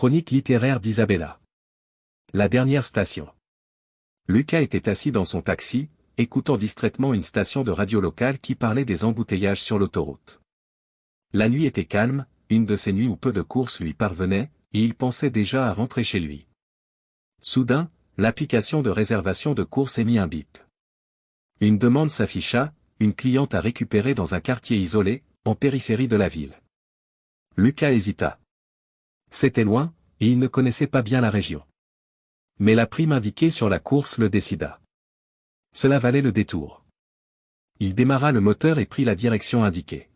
Chronique littéraire d'Isabella. La dernière station. Lucas était assis dans son taxi, écoutant distraitement une station de radio locale qui parlait des embouteillages sur l'autoroute. La nuit était calme, une de ces nuits où peu de courses lui parvenaient, et il pensait déjà à rentrer chez lui. Soudain, l'application de réservation de courses émit un bip. Une demande s'afficha, une cliente à récupérer dans un quartier isolé, en périphérie de la ville. Lucas hésita. C'était loin, et il ne connaissait pas bien la région. Mais la prime indiquée sur la course le décida. Cela valait le détour. Il démarra le moteur et prit la direction indiquée.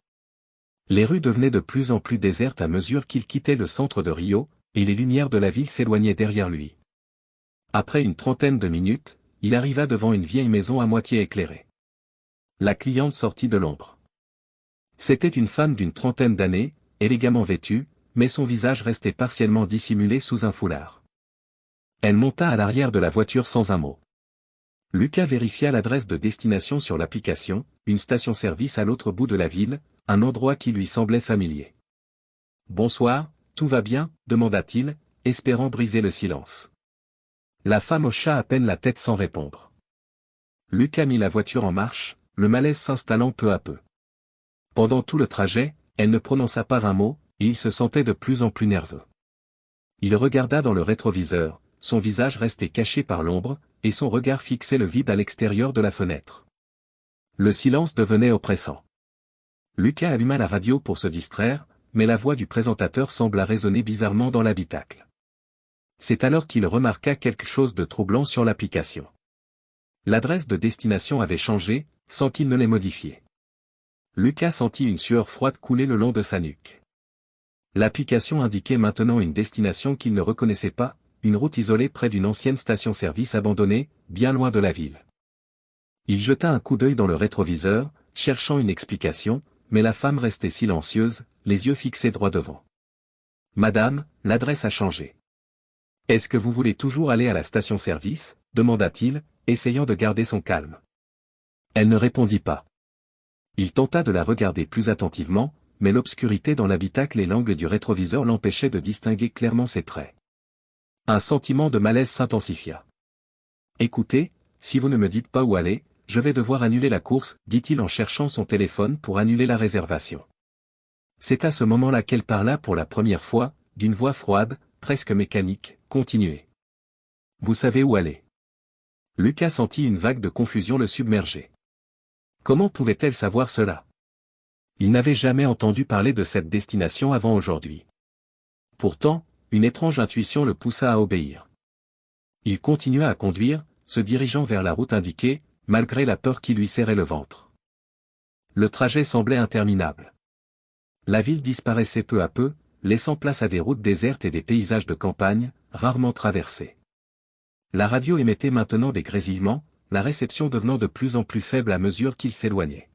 Les rues devenaient de plus en plus désertes à mesure qu'il quittait le centre de Rio, et les lumières de la ville s'éloignaient derrière lui. Après une trentaine de minutes, il arriva devant une vieille maison à moitié éclairée. La cliente sortit de l'ombre. C'était une femme d'une trentaine d'années, élégamment vêtue, mais son visage restait partiellement dissimulé sous un foulard. Elle monta à l'arrière de la voiture sans un mot. Lucas vérifia l'adresse de destination sur l'application, une station-service à l'autre bout de la ville, un endroit qui lui semblait familier. « Bonsoir, tout va bien ?» demanda-t-il, espérant briser le silence. La femme hocha à peine la tête sans répondre. Lucas mit la voiture en marche, le malaise s'installant peu à peu. Pendant tout le trajet, elle ne prononça pas un mot, et il se sentait de plus en plus nerveux. Il regarda dans le rétroviseur, son visage restait caché par l'ombre, et son regard fixait le vide à l'extérieur de la fenêtre. Le silence devenait oppressant. Lucas alluma la radio pour se distraire, mais la voix du présentateur sembla résonner bizarrement dans l'habitacle. C'est alors qu'il remarqua quelque chose de troublant sur l'application. L'adresse de destination avait changé, sans qu'il ne l'ait modifiée. Lucas sentit une sueur froide couler le long de sa nuque. L'application indiquait maintenant une destination qu'il ne reconnaissait pas, une route isolée près d'une ancienne station-service abandonnée, bien loin de la ville. Il jeta un coup d'œil dans le rétroviseur, cherchant une explication, mais la femme restait silencieuse, les yeux fixés droit devant. « Madame, l'adresse a changé. Est-ce que vous voulez toujours aller à la station-service ?» demanda-t-il, essayant de garder son calme. Elle ne répondit pas. Il tenta de la regarder plus attentivement, mais l'obscurité dans l'habitacle et l'angle du rétroviseur l'empêchaient de distinguer clairement ses traits. Un sentiment de malaise s'intensifia. « Écoutez, si vous ne me dites pas où aller, je vais devoir annuler la course, » dit-il en cherchant son téléphone pour annuler la réservation. C'est à ce moment-là qu'elle parla pour la première fois, d'une voix froide, presque mécanique, « Continuez. Vous savez où aller. » Lucas sentit une vague de confusion le submerger. Comment pouvait-elle savoir cela? Il n'avait jamais entendu parler de cette destination avant aujourd'hui. Pourtant, une étrange intuition le poussa à obéir. Il continua à conduire, se dirigeant vers la route indiquée, malgré la peur qui lui serrait le ventre. Le trajet semblait interminable. La ville disparaissait peu à peu, laissant place à des routes désertes et des paysages de campagne, rarement traversés. La radio émettait maintenant des grésillements, la réception devenant de plus en plus faible à mesure qu'il s'éloignait.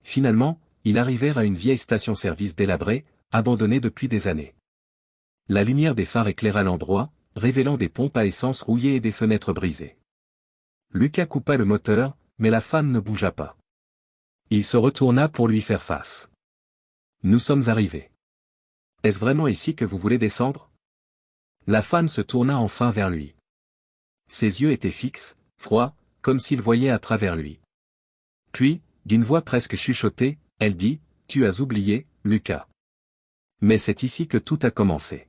Finalement, ils arrivèrent à une vieille station-service délabrée, abandonnée depuis des années. La lumière des phares éclaira l'endroit, révélant des pompes à essence rouillées et des fenêtres brisées. Lucas coupa le moteur, mais la femme ne bougea pas. Il se retourna pour lui faire face. « Nous sommes arrivés. Est-ce vraiment ici que vous voulez descendre ?» La femme se tourna enfin vers lui. Ses yeux étaient fixes, froids, comme s'il voyait à travers lui. Puis, d'une voix presque chuchotée, elle dit, « Tu as oublié, Lucas. Mais c'est ici que tout a commencé. »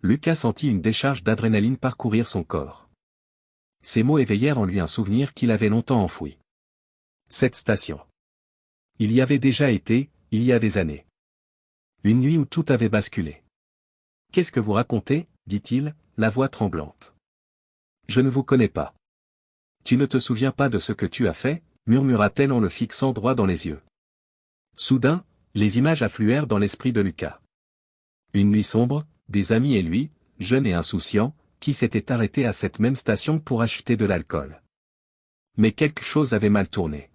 Lucas sentit une décharge d'adrénaline parcourir son corps. Ces mots éveillèrent en lui un souvenir qu'il avait longtemps enfoui. Cette station. Il y avait déjà été, il y a des années. Une nuit où tout avait basculé. « Qu'est-ce que vous racontez ?» dit-il, la voix tremblante. « Je ne vous connais pas. »« Tu ne te souviens pas de ce que tu as fait ?» murmura-t-elle en le fixant droit dans les yeux. Soudain, les images affluèrent dans l'esprit de Lucas. Une nuit sombre, des amis et lui, jeune et insouciant, qui s'étaient arrêtés à cette même station pour acheter de l'alcool. Mais quelque chose avait mal tourné.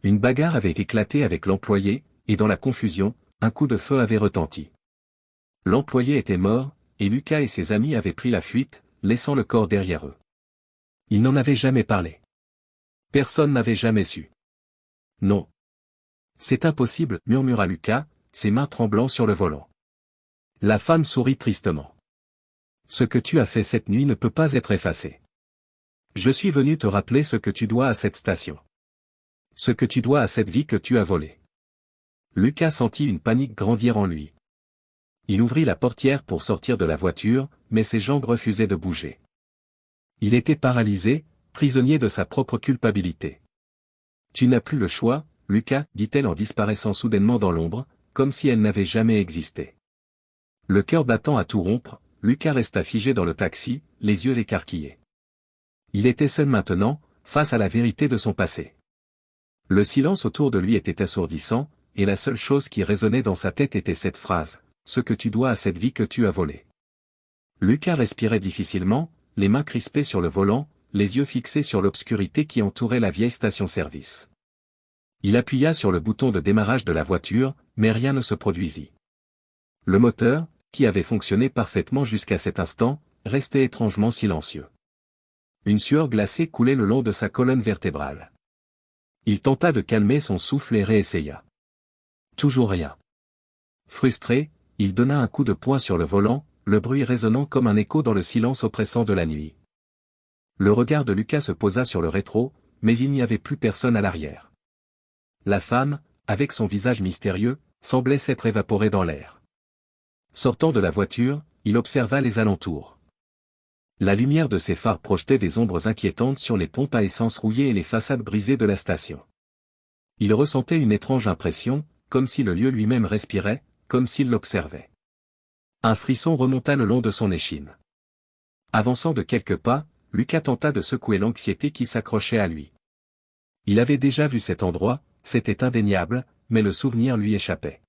Une bagarre avait éclaté avec l'employé, et dans la confusion, un coup de feu avait retenti. L'employé était mort, et Lucas et ses amis avaient pris la fuite, laissant le corps derrière eux. Ils n'en avaient jamais parlé. Personne n'avait jamais su. Non. C'est impossible, murmura Lucas, ses mains tremblant sur le volant. La femme sourit tristement. Ce que tu as fait cette nuit ne peut pas être effacé. Je suis venu te rappeler ce que tu dois à cette station. Ce que tu dois à cette vie que tu as volée. Lucas sentit une panique grandir en lui. Il ouvrit la portière pour sortir de la voiture, mais ses jambes refusaient de bouger. Il était paralysé, prisonnier de sa propre culpabilité. Tu n'as plus le choix, Lucas, dit-elle en disparaissant soudainement dans l'ombre, comme si elle n'avait jamais existé. Le cœur battant à tout rompre, Lucas resta figé dans le taxi, les yeux écarquillés. Il était seul maintenant, face à la vérité de son passé. Le silence autour de lui était assourdissant, et la seule chose qui résonnait dans sa tête était cette phrase, « Ce que tu dois à cette vie que tu as volée ». Lucas respirait difficilement, les mains crispées sur le volant, les yeux fixés sur l'obscurité qui entourait la vieille station-service. Il appuya sur le bouton de démarrage de la voiture, mais rien ne se produisit. Le moteur, qui avait fonctionné parfaitement jusqu'à cet instant, restait étrangement silencieux. Une sueur glacée coulait le long de sa colonne vertébrale. Il tenta de calmer son souffle et réessaya. Toujours rien. Frustré, il donna un coup de poing sur le volant, le bruit résonnant comme un écho dans le silence oppressant de la nuit. Le regard de Lucas se posa sur le rétro, mais il n'y avait plus personne à l'arrière. La femme, avec son visage mystérieux, semblait s'être évaporée dans l'air. Sortant de la voiture, il observa les alentours. La lumière de ses phares projetait des ombres inquiétantes sur les pompes à essence rouillées et les façades brisées de la station. Il ressentait une étrange impression, comme si le lieu lui-même respirait, comme s'il l'observait. Un frisson remonta le long de son échine. Avançant de quelques pas, Lucas tenta de secouer l'anxiété qui s'accrochait à lui. Il avait déjà vu cet endroit, c'était indéniable, mais le souvenir lui échappait.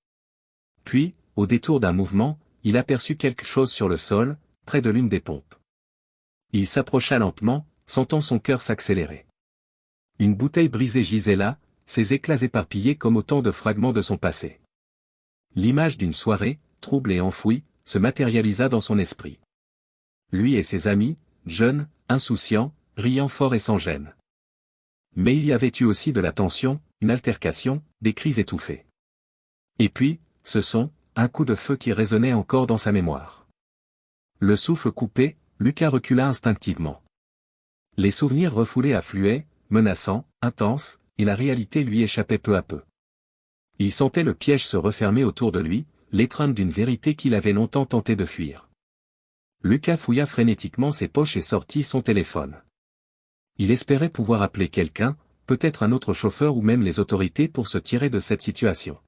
Puis, au détour d'un mouvement, il aperçut quelque chose sur le sol, près de l'une des pompes. Il s'approcha lentement, sentant son cœur s'accélérer. Une bouteille brisée gisait là, ses éclats éparpillés comme autant de fragments de son passé. L'image d'une soirée, trouble et enfouie, se matérialisa dans son esprit. Lui et ses amis, jeunes, insouciants, riant fort et sans gêne. Mais il y avait eu aussi de la tension, une altercation, des cris étouffés. Et puis, ce son, un coup de feu qui résonnait encore dans sa mémoire. Le souffle coupé, Lucas recula instinctivement. Les souvenirs refoulés affluaient, menaçants, intenses, et la réalité lui échappait peu à peu. Il sentait le piège se refermer autour de lui, l'étreinte d'une vérité qu'il avait longtemps tenté de fuir. Lucas fouilla frénétiquement ses poches et sortit son téléphone. Il espérait pouvoir appeler quelqu'un, peut-être un autre chauffeur ou même les autorités pour se tirer de cette situation.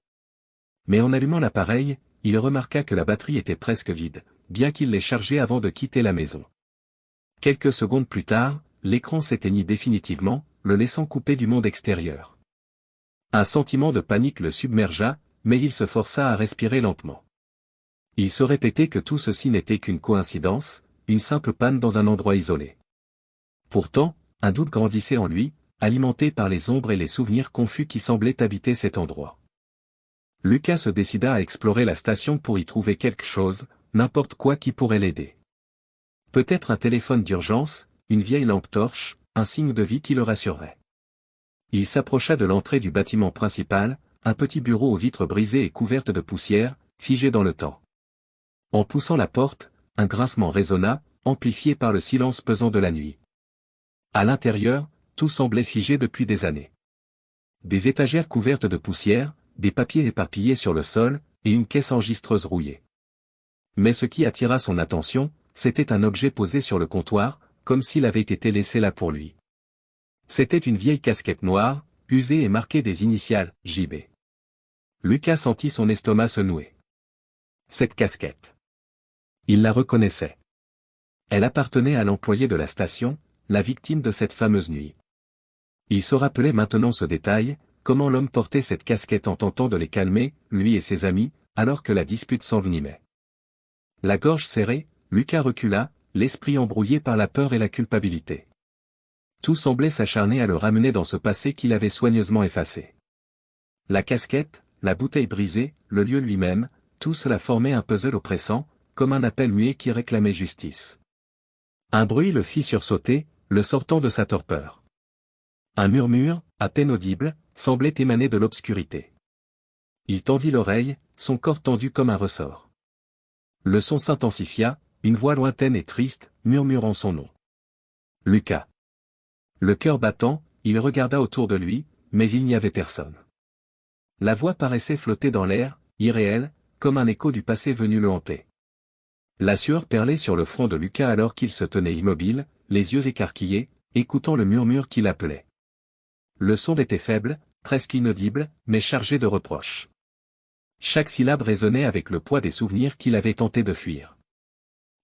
Mais en allumant l'appareil, il remarqua que la batterie était presque vide, bien qu'il l'ait chargée avant de quitter la maison. Quelques secondes plus tard, l'écran s'éteignit définitivement, le laissant coupé du monde extérieur. Un sentiment de panique le submergea, mais il se força à respirer lentement. Il se répétait que tout ceci n'était qu'une coïncidence, une simple panne dans un endroit isolé. Pourtant, un doute grandissait en lui, alimenté par les ombres et les souvenirs confus qui semblaient habiter cet endroit. Lucas se décida à explorer la station pour y trouver quelque chose, n'importe quoi qui pourrait l'aider. Peut-être un téléphone d'urgence, une vieille lampe torche, un signe de vie qui le rassurerait. Il s'approcha de l'entrée du bâtiment principal, un petit bureau aux vitres brisées et couvertes de poussière, figé dans le temps. En poussant la porte, un grincement résonna, amplifié par le silence pesant de la nuit. À l'intérieur, tout semblait figé depuis des années. Des étagères couvertes de poussière, des papiers éparpillés sur le sol, et une caisse enregistreuse rouillée. Mais ce qui attira son attention, c'était un objet posé sur le comptoir, comme s'il avait été laissé là pour lui. C'était une vieille casquette noire, usée et marquée des initiales « JB ». Lucas sentit son estomac se nouer. Cette casquette. Il la reconnaissait. Elle appartenait à l'employé de la station, la victime de cette fameuse nuit. Il se rappelait maintenant ce détail, comment l'homme portait cette casquette en tentant de les calmer, lui et ses amis, alors que la dispute s'envenimait. La gorge serrée, Lucas recula, l'esprit embrouillé par la peur et la culpabilité. Tout semblait s'acharner à le ramener dans ce passé qu'il avait soigneusement effacé. La casquette, la bouteille brisée, le lieu lui-même, tout cela formait un puzzle oppressant, comme un appel muet qui réclamait justice. Un bruit le fit sursauter, le sortant de sa torpeur. Un murmure, à peine audible, semblait émaner de l'obscurité. Il tendit l'oreille, son corps tendu comme un ressort. Le son s'intensifia, une voix lointaine et triste, murmurant son nom. Lucas. Le cœur battant, il regarda autour de lui, mais il n'y avait personne. La voix paraissait flotter dans l'air, irréelle, comme un écho du passé venu le hanter. La sueur perlait sur le front de Lucas alors qu'il se tenait immobile, les yeux écarquillés, écoutant le murmure qui l'appelait. Le son était faible, presque inaudible, mais chargé de reproches. Chaque syllabe résonnait avec le poids des souvenirs qu'il avait tenté de fuir.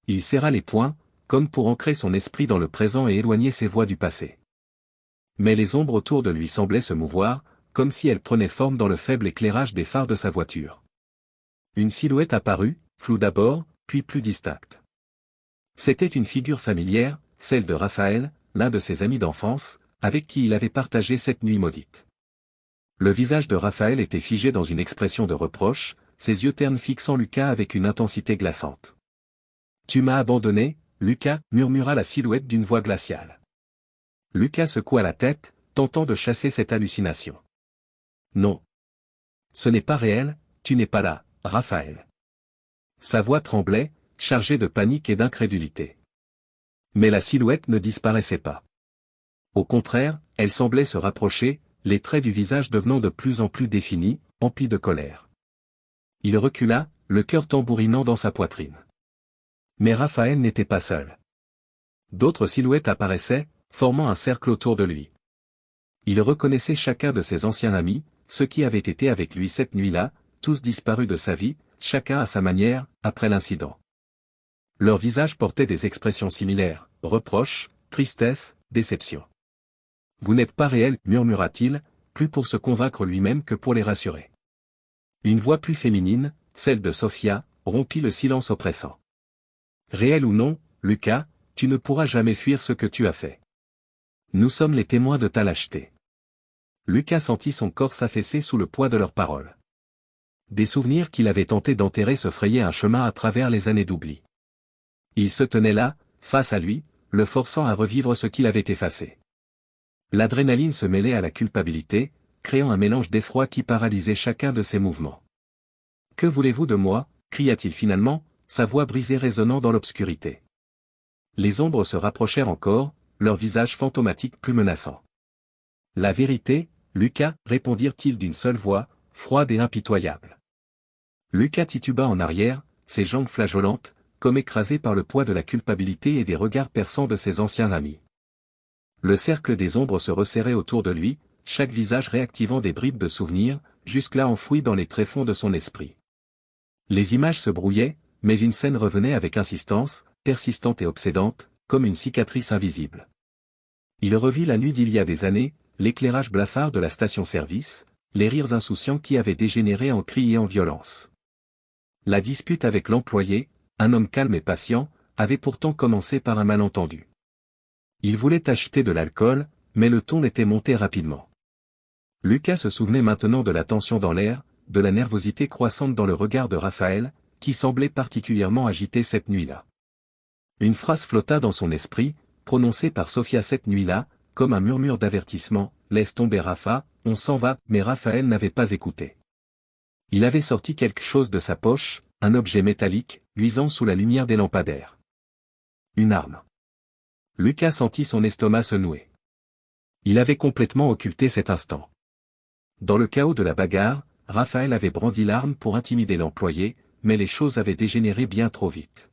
Il serra les poings, comme pour ancrer son esprit dans le présent et éloigner ses voix du passé. Mais les ombres autour de lui semblaient se mouvoir, comme si elles prenaient forme dans le faible éclairage des phares de sa voiture. Une silhouette apparut, floue d'abord, puis plus distincte. C'était une figure familière, celle de Raphaël, l'un de ses amis d'enfance, avec qui il avait partagé cette nuit maudite. Le visage de Raphaël était figé dans une expression de reproche, ses yeux ternes fixant Lucas avec une intensité glaçante. « Tu m'as abandonné, Lucas » murmura la silhouette d'une voix glaciale. Lucas secoua la tête, tentant de chasser cette hallucination. « Non. Ce n'est pas réel, tu n'es pas là, Raphaël. » Sa voix tremblait, chargée de panique et d'incrédulité. Mais la silhouette ne disparaissait pas. Au contraire, elle semblait se rapprocher, les traits du visage devenant de plus en plus définis, emplis de colère. Il recula, le cœur tambourinant dans sa poitrine. Mais Raphaël n'était pas seul. D'autres silhouettes apparaissaient, formant un cercle autour de lui. Il reconnaissait chacun de ses anciens amis, ceux qui avaient été avec lui cette nuit-là, tous disparus de sa vie, chacun à sa manière, après l'incident. Leurs visages portaient des expressions similaires, reproche, tristesse, déception. « Vous n'êtes pas réel, » murmura-t-il, plus pour se convaincre lui-même que pour les rassurer. Une voix plus féminine, celle de Sophia, rompit le silence oppressant. « Réel ou non, Lucas, tu ne pourras jamais fuir ce que tu as fait. Nous sommes les témoins de ta lâcheté. » Lucas sentit son corps s'affaisser sous le poids de leurs paroles. Des souvenirs qu'il avait tenté d'enterrer se frayaient un chemin à travers les années d'oubli. Il se tenait là, face à lui, le forçant à revivre ce qu'il avait effacé. L'adrénaline se mêlait à la culpabilité, créant un mélange d'effroi qui paralysait chacun de ses mouvements. « Que voulez-vous de moi » cria-t-il finalement, sa voix brisée résonnant dans l'obscurité. Les ombres se rapprochèrent encore, leurs visages fantomatiques plus menaçants. « La vérité, Lucas » répondirent-ils d'une seule voix, froide et impitoyable. Lucas tituba en arrière, ses jambes flageolantes, comme écrasé par le poids de la culpabilité et des regards perçants de ses anciens amis. Le cercle des ombres se resserrait autour de lui, chaque visage réactivant des bribes de souvenirs, jusque-là enfouis dans les tréfonds de son esprit. Les images se brouillaient, mais une scène revenait avec insistance, persistante et obsédante, comme une cicatrice invisible. Il revit la nuit d'il y a des années, l'éclairage blafard de la station-service, les rires insouciants qui avaient dégénéré en cris et en violence. La dispute avec l'employé, un homme calme et patient, avait pourtant commencé par un malentendu. Il voulait acheter de l'alcool, mais le ton était monté rapidement. Lucas se souvenait maintenant de la tension dans l'air, de la nervosité croissante dans le regard de Raphaël, qui semblait particulièrement agité cette nuit-là. Une phrase flotta dans son esprit, prononcée par Sophia cette nuit-là, comme un murmure d'avertissement, « Laisse tomber Rafa, on s'en va », mais Raphaël n'avait pas écouté. Il avait sorti quelque chose de sa poche, un objet métallique, luisant sous la lumière des lampadaires. Une arme. Lucas sentit son estomac se nouer. Il avait complètement occulté cet instant. Dans le chaos de la bagarre, Raphaël avait brandi l'arme pour intimider l'employé, mais les choses avaient dégénéré bien trop vite.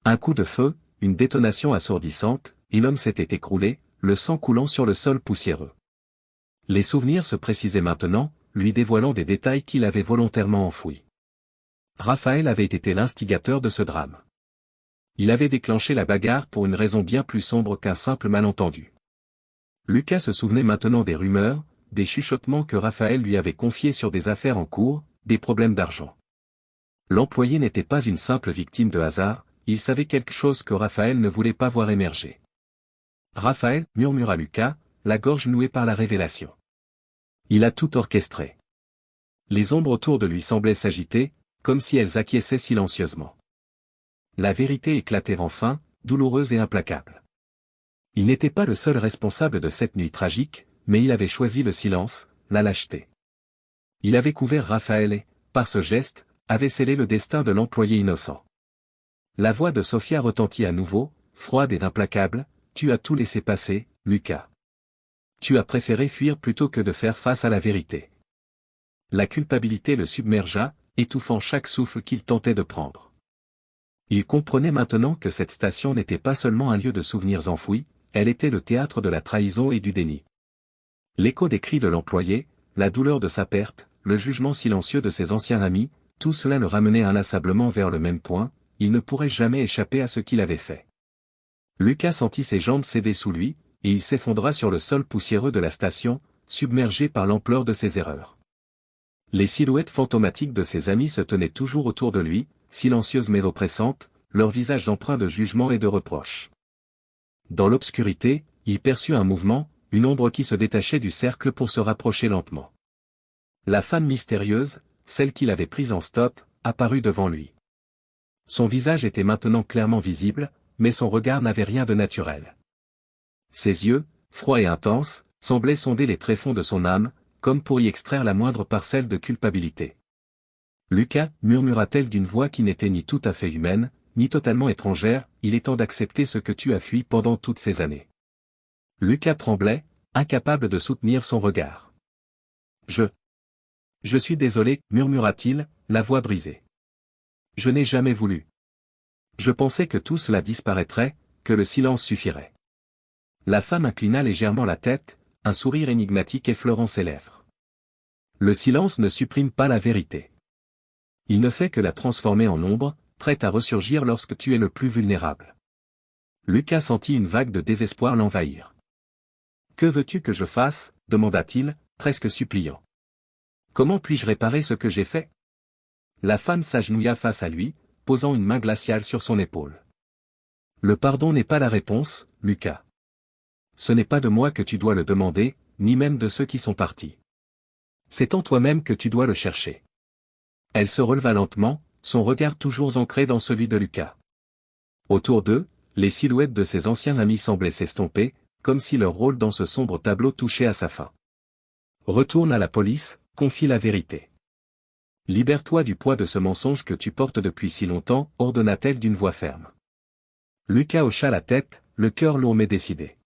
Un coup de feu, une détonation assourdissante, et l'homme s'était écroulé, le sang coulant sur le sol poussiéreux. Les souvenirs se précisaient maintenant, lui dévoilant des détails qu'il avait volontairement enfouis. Raphaël avait été l'instigateur de ce drame. Il avait déclenché la bagarre pour une raison bien plus sombre qu'un simple malentendu. Lucas se souvenait maintenant des rumeurs, des chuchotements que Raphaël lui avait confiés sur des affaires en cours, des problèmes d'argent. L'employé n'était pas une simple victime de hasard, il savait quelque chose que Raphaël ne voulait pas voir émerger. « Raphaël » murmura Lucas, la gorge nouée par la révélation. Il a tout orchestré. Les ombres autour de lui semblaient s'agiter, comme si elles acquiesçaient silencieusement. La vérité éclatait enfin, douloureuse et implacable. Il n'était pas le seul responsable de cette nuit tragique, mais il avait choisi le silence, la lâcheté. Il avait couvert Raphaël et, par ce geste, avait scellé le destin de l'employé innocent. La voix de Sofia retentit à nouveau, froide et implacable, « Tu as tout laissé passer, Lucas. Tu as préféré fuir plutôt que de faire face à la vérité. » La culpabilité le submergea, étouffant chaque souffle qu'il tentait de prendre. Il comprenait maintenant que cette station n'était pas seulement un lieu de souvenirs enfouis, elle était le théâtre de la trahison et du déni. L'écho des cris de l'employé, la douleur de sa perte, le jugement silencieux de ses anciens amis, tout cela le ramenait inlassablement vers le même point, il ne pourrait jamais échapper à ce qu'il avait fait. Lucas sentit ses jambes céder sous lui, et il s'effondra sur le sol poussiéreux de la station, submergé par l'ampleur de ses erreurs. Les silhouettes fantomatiques de ses amis se tenaient toujours autour de lui, silencieuses mais oppressantes, leurs visages empreints de jugement et de reproche. Dans l'obscurité, il perçut un mouvement, une ombre qui se détachait du cercle pour se rapprocher lentement. La femme mystérieuse, celle qu'il avait prise en stop, apparut devant lui. Son visage était maintenant clairement visible, mais son regard n'avait rien de naturel. Ses yeux, froids et intenses, semblaient sonder les tréfonds de son âme, comme pour y extraire la moindre parcelle de culpabilité. « Lucas, murmura-t-elle d'une voix qui n'était ni tout à fait humaine, ni totalement étrangère, il est temps d'accepter ce que tu as fui pendant toutes ces années. » Lucas tremblait, incapable de soutenir son regard. « Je suis désolé, murmura-t-il, la voix brisée. Je n'ai jamais voulu. Je pensais que tout cela disparaîtrait, que le silence suffirait. » La femme inclina légèrement la tête, un sourire énigmatique effleurant ses lèvres. « Le silence ne supprime pas la vérité. Il ne fait que la transformer en ombre, prête à ressurgir lorsque tu es le plus vulnérable. » Lucas sentit une vague de désespoir l'envahir. « Que veux-tu que je fasse ?» demanda-t-il, presque suppliant. « Comment puis-je réparer ce que j'ai fait ?» La femme s'agenouilla face à lui, posant une main glaciale sur son épaule. « Le pardon n'est pas la réponse, Lucas. Ce n'est pas de moi que tu dois le demander, ni même de ceux qui sont partis. C'est en toi-même que tu dois le chercher. » Elle se releva lentement, son regard toujours ancré dans celui de Lucas. Autour d'eux, les silhouettes de ses anciens amis semblaient s'estomper, comme si leur rôle dans ce sombre tableau touchait à sa fin. « Retourne à la police, confie la vérité. Libère-toi du poids de ce mensonge que tu portes depuis si longtemps, ordonna-t-elle d'une voix ferme. Lucas hocha la tête, le cœur lourd mais décidé.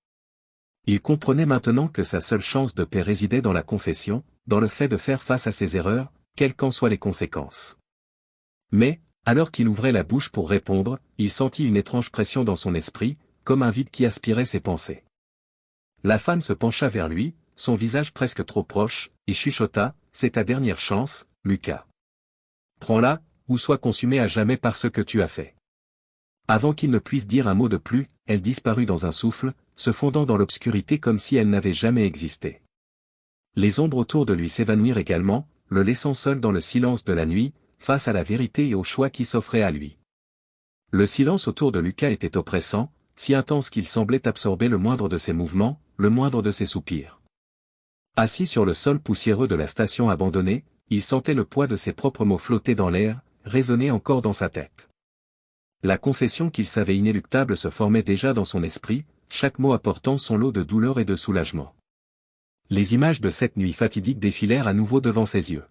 Il comprenait maintenant que sa seule chance de paix résidait dans la confession, dans le fait de faire face à ses erreurs, quelles qu'en soient les conséquences. Mais, alors qu'il ouvrait la bouche pour répondre, il sentit une étrange pression dans son esprit, comme un vide qui aspirait ses pensées. La femme se pencha vers lui, son visage presque trop proche, et chuchota, « C'est ta dernière chance, Lucas. Prends-la, ou sois consumé à jamais par ce que tu as fait. » Avant qu'il ne puisse dire un mot de plus, elle disparut dans un souffle, se fondant dans l'obscurité comme si elle n'avait jamais existé. Les ombres autour de lui s'évanouirent également, le laissant seul dans le silence de la nuit, face à la vérité et au choix qui s'offrait à lui. Le silence autour de Lucas était oppressant, si intense qu'il semblait absorber le moindre de ses mouvements, le moindre de ses soupirs. Assis sur le sol poussiéreux de la station abandonnée, il sentait le poids de ses propres mots flotter dans l'air, résonner encore dans sa tête. La confession qu'il savait inéluctable se formait déjà dans son esprit, chaque mot apportant son lot de douleur et de soulagement. Les images de cette nuit fatidique défilèrent à nouveau devant ses yeux.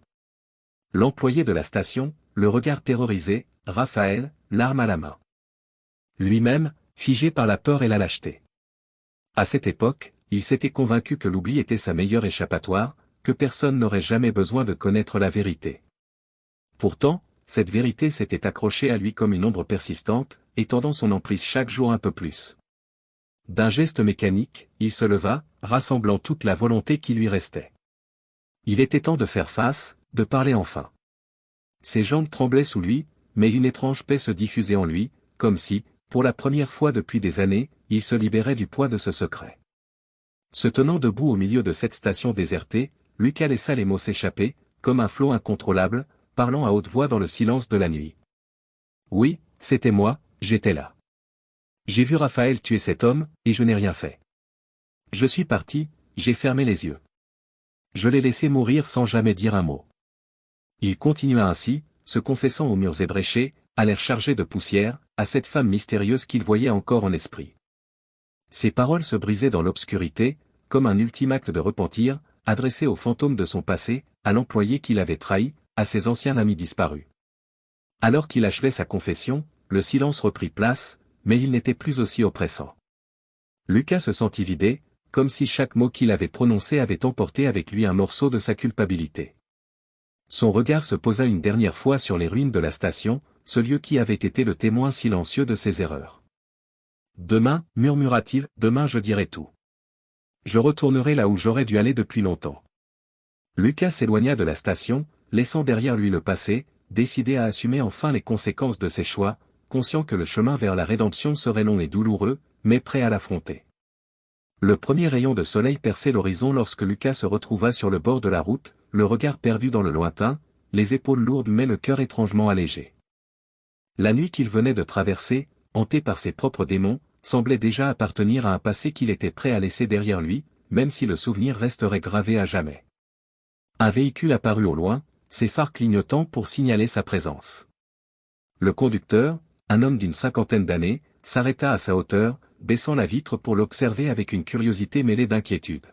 L'employé de la station, le regard terrorisé, Raphaël, l'arme à la main. Lui-même, figé par la peur et la lâcheté. À cette époque, il s'était convaincu que l'oubli était sa meilleure échappatoire, que personne n'aurait jamais besoin de connaître la vérité. Pourtant, cette vérité s'était accrochée à lui comme une ombre persistante, étendant son emprise chaque jour un peu plus. D'un geste mécanique, il se leva, rassemblant toute la volonté qui lui restait. Il était temps de faire face, de parler enfin. Ses jambes tremblaient sous lui, mais une étrange paix se diffusait en lui, comme si, pour la première fois depuis des années, il se libérait du poids de ce secret. Se tenant debout au milieu de cette station désertée, Lucas laissa les mots s'échapper, comme un flot incontrôlable, parlant à haute voix dans le silence de la nuit. Oui, c'était moi, j'étais là. J'ai vu Raphaël tuer cet homme, et je n'ai rien fait. Je suis parti, j'ai fermé les yeux. Je l'ai laissé mourir sans jamais dire un mot. Il continua ainsi, se confessant aux murs ébréchés, à l'air chargé de poussière, à cette femme mystérieuse qu'il voyait encore en esprit. Ses paroles se brisaient dans l'obscurité, comme un ultime acte de repentir, adressé aux fantômes de son passé, à l'employé qu'il avait trahi, à ses anciens amis disparus. Alors qu'il achevait sa confession, le silence reprit place, mais il n'était plus aussi oppressant. Lucas se sentit vidé, comme si chaque mot qu'il avait prononcé avait emporté avec lui un morceau de sa culpabilité. Son regard se posa une dernière fois sur les ruines de la station, ce lieu qui avait été le témoin silencieux de ses erreurs. Demain, murmura-t-il, demain je dirai tout. Je retournerai là où j'aurais dû aller depuis longtemps. Lucas s'éloigna de la station, laissant derrière lui le passé, décidé à assumer enfin les conséquences de ses choix, conscient que le chemin vers la rédemption serait long et douloureux, mais prêt à l'affronter. Le premier rayon de soleil perçait l'horizon lorsque Lucas se retrouva sur le bord de la route, le regard perdu dans le lointain, les épaules lourdes mais le cœur étrangement allégé. La nuit qu'il venait de traverser, hanté par ses propres démons, semblait déjà appartenir à un passé qu'il était prêt à laisser derrière lui, même si le souvenir resterait gravé à jamais. Un véhicule apparut au loin, ses phares clignotant pour signaler sa présence. Le conducteur, un homme d'une cinquantaine d'années, s'arrêta à sa hauteur, baissant la vitre pour l'observer avec une curiosité mêlée d'inquiétude.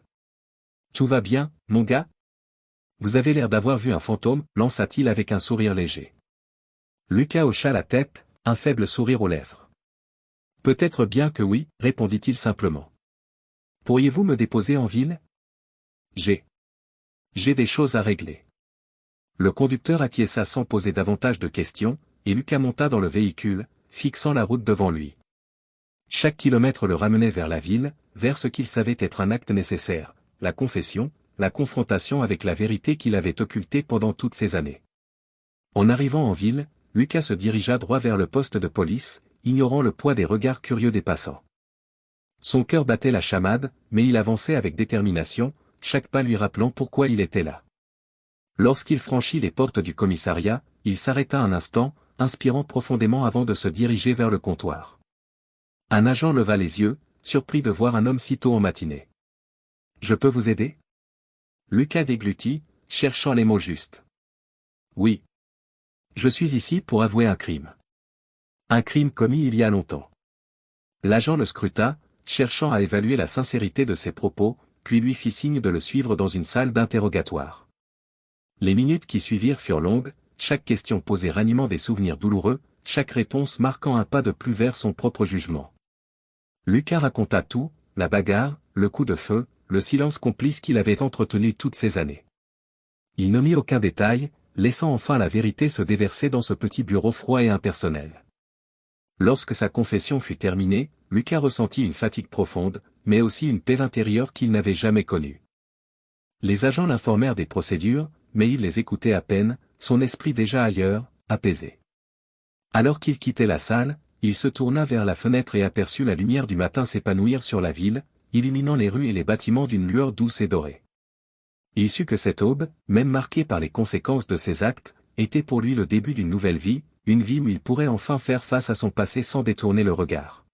« Tout va bien, mon gars ? Vous avez l'air d'avoir vu un fantôme, lança-t-il avec un sourire léger. Lucas hocha la tête, un faible sourire aux lèvres. « Peut-être bien que oui, répondit-il simplement. Pourriez-vous me déposer en ville ? J'ai des choses à régler. » Le conducteur acquiesça sans poser davantage de questions, et Lucas monta dans le véhicule, fixant la route devant lui. Chaque kilomètre le ramenait vers la ville, vers ce qu'il savait être un acte nécessaire, la confession, la confrontation avec la vérité qu'il avait occultée pendant toutes ces années. En arrivant en ville, Lucas se dirigea droit vers le poste de police, ignorant le poids des regards curieux des passants. Son cœur battait la chamade, mais il avançait avec détermination, chaque pas lui rappelant pourquoi il était là. Lorsqu'il franchit les portes du commissariat, il s'arrêta un instant, inspirant profondément avant de se diriger vers le comptoir. Un agent leva les yeux, surpris de voir un homme si tôt en matinée. « Je peux vous aider ?» Lucas déglutit, cherchant les mots justes. « Oui. Je suis ici pour avouer un crime. Un crime commis il y a longtemps. » L'agent le scruta, cherchant à évaluer la sincérité de ses propos, puis lui fit signe de le suivre dans une salle d'interrogatoire. Les minutes qui suivirent furent longues, chaque question posée ranimant des souvenirs douloureux, chaque réponse marquant un pas de plus vers son propre jugement. Lucas raconta tout, la bagarre, le coup de feu, le silence complice qu'il avait entretenu toutes ces années. Il n'omit aucun détail, laissant enfin la vérité se déverser dans ce petit bureau froid et impersonnel. Lorsque sa confession fut terminée, Lucas ressentit une fatigue profonde, mais aussi une paix intérieure qu'il n'avait jamais connue. Les agents l'informèrent des procédures, mais il les écoutait à peine, son esprit déjà ailleurs, apaisé. Alors qu'il quittait la salle, il se tourna vers la fenêtre et aperçut la lumière du matin s'épanouir sur la ville, illuminant les rues et les bâtiments d'une lueur douce et dorée. Il sut que cette aube, même marquée par les conséquences de ses actes, était pour lui le début d'une nouvelle vie, une vie où il pourrait enfin faire face à son passé sans détourner le regard.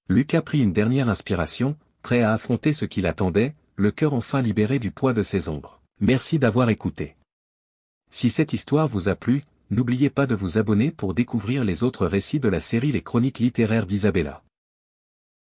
Lucas prit une dernière inspiration, prêt à affronter ce qui l'attendait, le cœur enfin libéré du poids de ses ombres. Merci d'avoir écouté. Si cette histoire vous a plu, n'oubliez pas de vous abonner pour découvrir les autres récits de la série Les Chroniques littéraires d'Isabella.